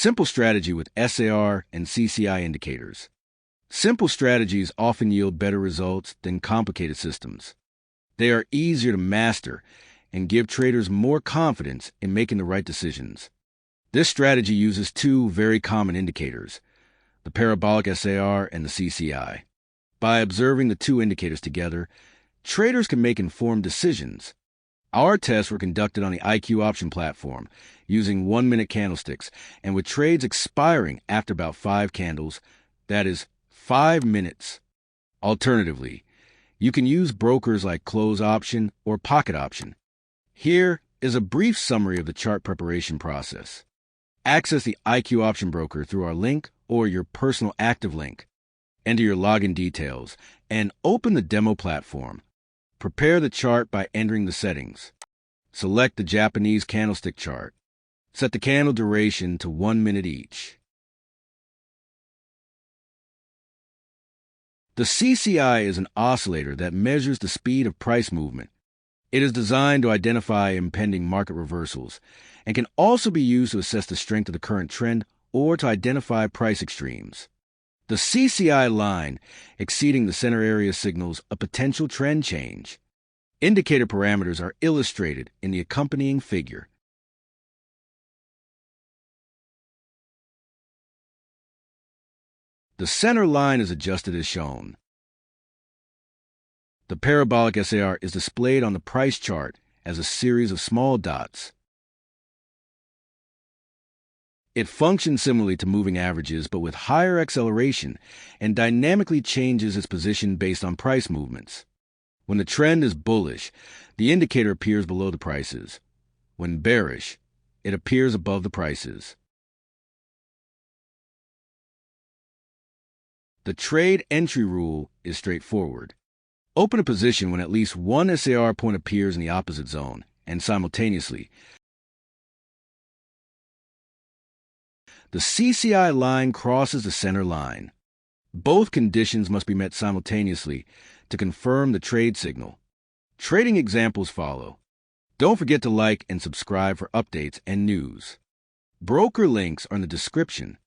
Simple strategy with SAR and CCI indicators. Simple strategies often yield better results than complicated systems. They are easier to master and give traders more confidence in making the right decisions. This strategy uses two very common indicators, the Parabolic SAR and the CCI. By observing the two indicators together, traders can make informed decisions. Our tests were conducted on the IQ option platform using 1-minute candlesticks and with trades expiring after about 5 candles, that is, 5 minutes. Alternatively, you can use brokers like Close Option or Pocket Option. Here is a brief summary of the chart preparation process. Access the IQ option broker through our link or your personal active link. Enter your login details and open the demo platform. Prepare the chart by entering the settings. Select the Japanese candlestick chart. Set the candle duration to 1 minute each. The CCI is an oscillator that measures the speed of price movement. It is designed to identify impending market reversals and can also be used to assess the strength of the current trend or to identify price extremes. The CCI line exceeding the center area signals a potential trend change. Indicator parameters are illustrated in the accompanying figure. The center line is adjusted as shown. The Parabolic SAR is displayed on the price chart as a series of small dots. It functions similarly to moving averages, but with higher acceleration and dynamically changes its position based on price movements. When the trend is bullish, the indicator appears below the prices. When bearish, it appears above the prices. The trade entry rule is straightforward. Open a position when at least one SAR point appears in the opposite zone, and simultaneously, the CCI line crosses the center line. Both conditions must be met simultaneously to confirm the trade signal. Trading examples follow. Don't forget to like and subscribe for updates and news. Broker links are in the description.